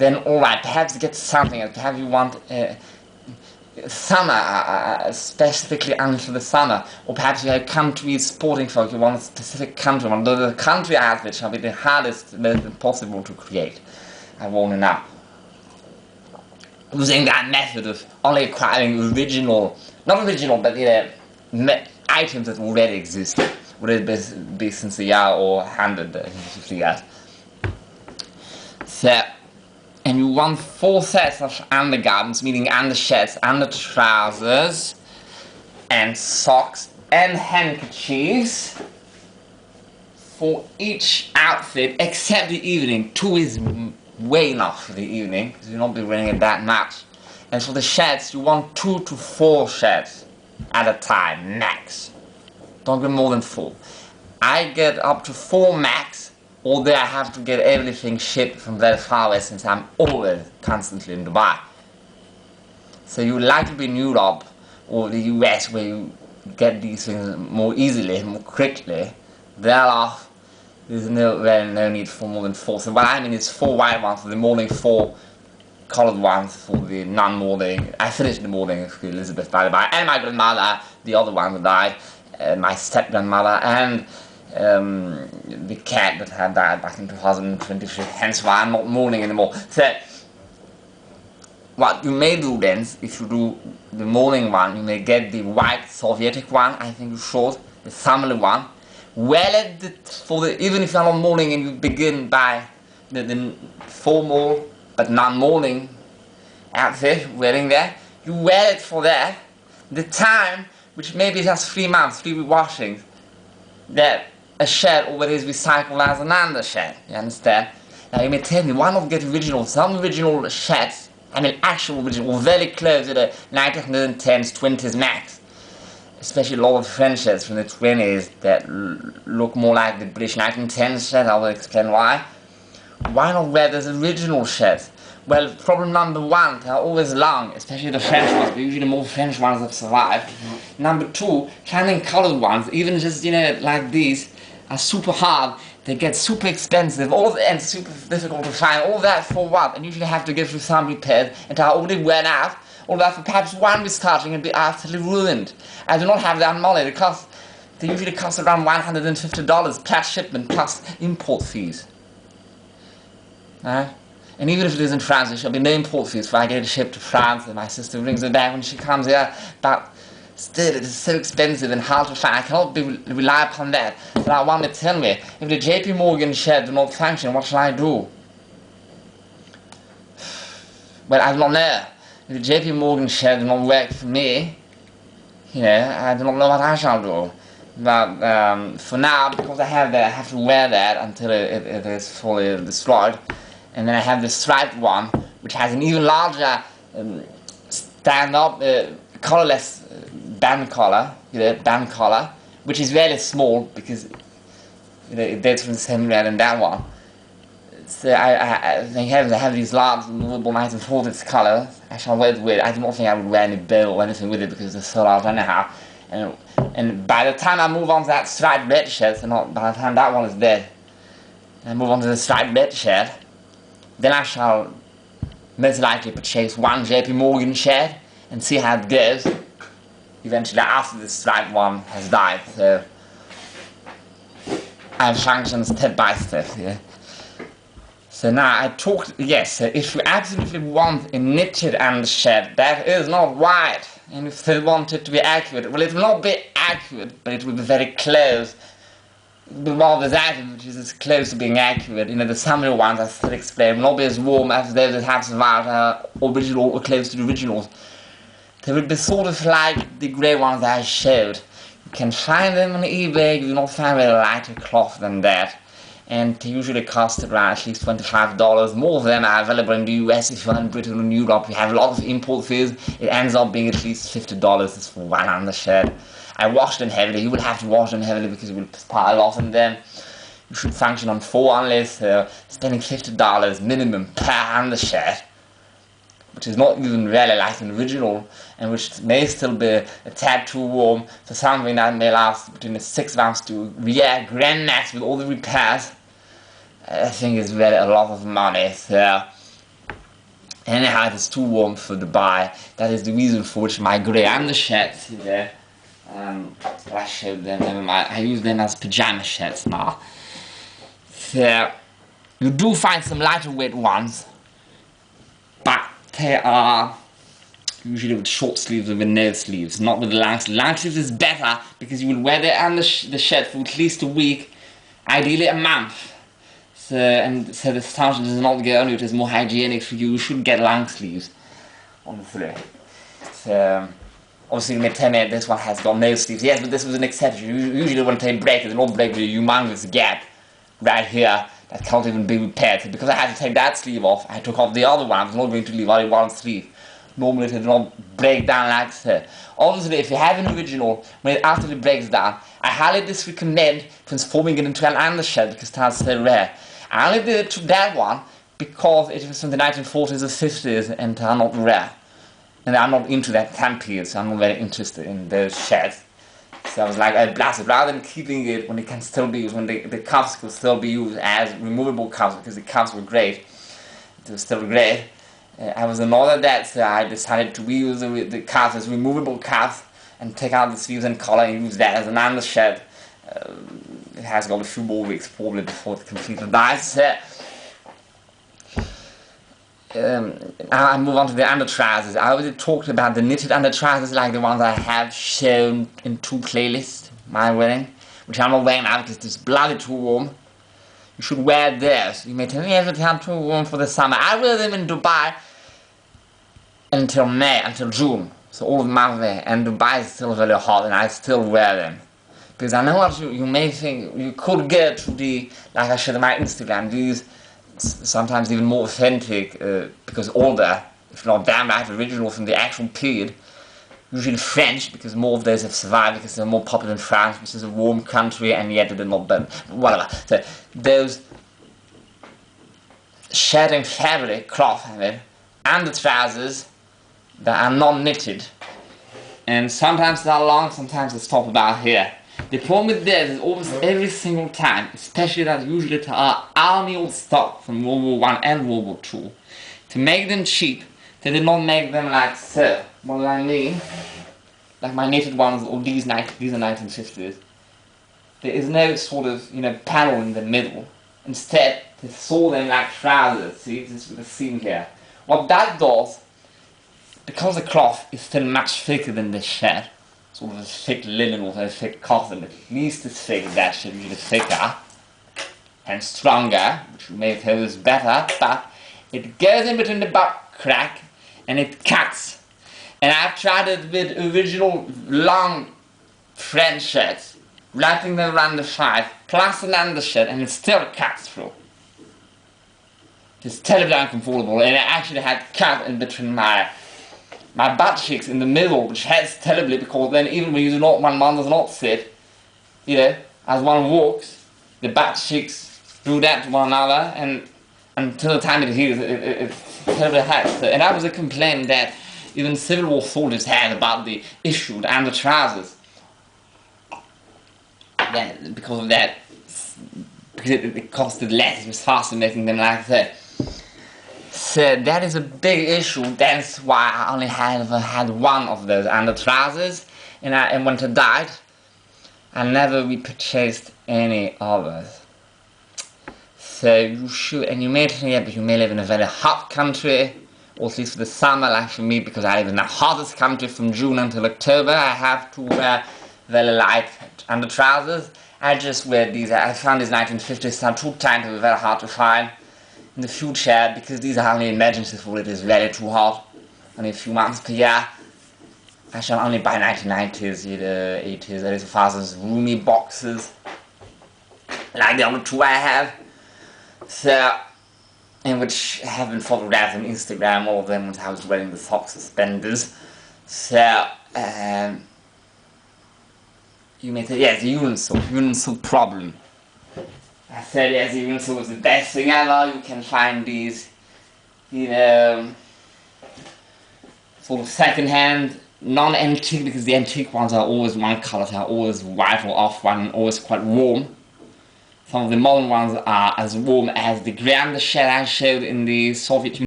then alright, perhaps get something else. Perhaps you want summer, specifically until the summer, or perhaps you have country sporting folk, you want a specific country, one of the country outfit shall be the hardest, most impossible to create. I warn you now. Using that method of only acquiring original, not original, but items that already exist, whether it be since a year or 150 years. So, and you want 4 sets of undergarments, meaning undershirts, undertrousers, and socks, and handkerchiefs for each outfit, except the evening. 2 is way enough for the evening, because you'll not be wearing it that much. And for the shirts, you want 2 to 4 shirts at a time, max. Don't get more than 4. I get up to 4 max, although I have to get everything shipped from very far away since I'm always constantly in Dubai. So you would like to be in Europe or the US where you get these things more easily, more quickly. Thereof, there's no need for more than 4. So what I mean is 4 white ones for the morning, 4 colored ones for the non-morning. I finished the morning with Elizabeth, by the by, and my grandmother, the other one that died, my step-grandmother, and the cat that had died back in 2023, hence why I'm not mourning anymore. So, what you may do then, if you do the morning one, you may get the white Sovietic one, I think you should, the family one. Wear it for the, even if you're not mourning and you begin by the formal but non-mourning outfit, wearing that, you wear it for that, the time, which may be just 3 months, 3 washings, that a shirt always is recycled as an undershirt, you understand? Now you may tell me, why not get original? Some original shirts, I mean actual original, very close to the 1910s, 20s max. Especially a lot of French shirts from the 20s that look more like the British 1910s shirt. I will explain why. Why not wear those original shirts? Well, problem number 1, they're always long, especially the French ones, but usually more French ones have survived. Number 2, shining colored ones, even just, like these, are super hard. They get super expensive, and super difficult to find. All that for what? And usually have to get through some repairs, and are already worn out. All that for perhaps one restarting and be utterly ruined. I do not have that money. They usually cost around $150 plus shipment plus import fees. And even if it is in France, there shall be no import fees, for I get it shipped to France and my sister brings it back when she comes here. But still, it is so expensive and hard to find. I cannot rely upon that. But I want to tell me, if the JP Morgan share do not function, what shall I do? Well, I do not know. If the JP Morgan share do not work for me, I do not know what I shall do. But for now, because I have to wear that until it is fully destroyed. And then I have the striped one, which has an even larger stand-up, colorless band collar, which is very small because it dates from the same red and that one. So I have these large, movable 1940s colors. I shall wear it with. I do not think I would wear any bow or anything with it because it's so large anyhow. And by the time I move on to that striped red shirt, so not by the time that one is dead, and I move on to the striped red shirt, then I shall most likely purchase one JP Morgan shirt and see how it goes. Eventually, after the striped one has died, so I function step by step here. So now I talked, yes, so if you absolutely want a knitted undershirt that is not white, and if you want it to be accurate, well, it will not be accurate, but it will be very close. The one with that, which is as close to being accurate, the summer ones, I still explained, will not be as warm as those that have survived original or close to the originals. They will be sort of like the grey ones that I showed. You can find them on eBay, you will not find a lighter cloth than that. And they usually cost around at least $25. More of them are available in the US. If you're in Britain or Europe, you have a lot of import fees. It ends up being at least $50 for one undershirt. I wash them heavily. You will have to wash them heavily because it will pile off in them. You should function on 4 unless spending $50 minimum per undershirt, which is not even really like an original, and which may still be a tad too warm for something that may last between 6 months to grand max with all the repairs. I think it's really a lot of money. So Anyhow, it is too warm for Dubai. That is the reason for which my grey undershirts here, I showed them, never mind. I use them as pajama shirts now. So, you do find some lighter weight ones, but they are usually with short sleeves or with no sleeves, not with long sleeves. Long sleeves is better because you will wear the shirt for at least a week, ideally a month. So the starch does not get on you, it is more hygienic for you. You should get long sleeves, honestly. So, obviously you may tell me this one has got no sleeves. Yes, but this was an exception. Usually when they break, they don't break with a humongous gap right here that can't even be repaired. So because I had to take that sleeve off, I took off the other one. I was not going to leave only one sleeve. Normally it does not break down like so. Obviously, if you have an original, when it after it breaks down, I highly disrecommend transforming it into an undershirt because that's so rare. I only did it to that one because it was from the 1940s or 50s and they are not rare. And I'm not into that time period, so I'm not very interested in those shirts. So I was like, I blasted, rather than keeping it when it can still be used, when the cuffs could still be used as removable cuffs, because the cuffs were great, they were still great. I was annoyed at that, so I decided to reuse the cuffs as removable cuffs and take out the sleeves and collar and use that as an undershirt. It has got a few more weeks probably before it completely dies. I move on to the under trousers. I already talked about the knitted under trousers like the ones I have shown in 2 playlists, my wearing, which I'm not wearing now because it's bloody too warm. You should wear theirs. You may tell me everything I'm too warm for the summer. I wear them in Dubai until May, until June. So all of the month there. And Dubai is still very hot and I still wear them. Because I know what you may think, you could get to the, like I showed on my Instagram, these sometimes even more authentic, because older, if not damn right, original from the actual period, usually French, because more of those have survived, because they're more popular in France, which is a warm country, and yet they're not burnt, whatever. So, those shedding fabric, cloth, and the trousers that are not knitted, and sometimes they are long, sometimes they stop about here. The problem with this is almost every single time, especially that usually they are army old stock from World War I and World War II. To make them cheap, they did not make them like so. What do I mean? Like my knitted ones, or these are 1950s. There is no sort of, panel in the middle. Instead, they sew them like trousers. See, this is the seam here. What that does, because the cloth is still much thicker than this shirt, sort of a thick linen or a thick cotton, at least as thick as that should be thicker and stronger, which may feel is better, but it goes in between the butt crack and it cuts. And I've tried it with original long French shirts, wrapping them around the thigh, plus an undershirt, and it still cuts through. It's terribly uncomfortable, and I actually had cut in between my butt cheeks in the middle, which hurts terribly because then even when one does not sit, as one walks, the butt cheeks do that to one another, and until the time it heals, it terribly hurts. And that was a complaint that even Civil War soldiers had about the issue and the trousers. Because of that, because it costed less, it was faster making them like that. So that is a big issue. That's why I only had one of those under trousers, and when it died, I never repurchased any others. So you should, and you may live in a very hot country, or at least for the summer, like for me, because I live in the hottest country from June until October. I have to wear very light under trousers. I just wear these. I found these 1950s, some too tight, they were very hard to find. In the future, because these are only emergencies for it is really too hot, only a few months per year, I shall only buy 1990s, 80s, that is fastest roomy boxes, like the other 2 I have, so, and which have been photographed on Instagram, all of them, when I was wearing the sock suspenders, so, you may say, yes, the urinal problem. I said, yes, the urinal was the best thing ever. You can find these, sort of second-hand, non-antique, because the antique ones are always one color, they are always white or off-white and always quite warm. Some of the modern ones are as warm as the grey undershirt I showed in the Soviet Union.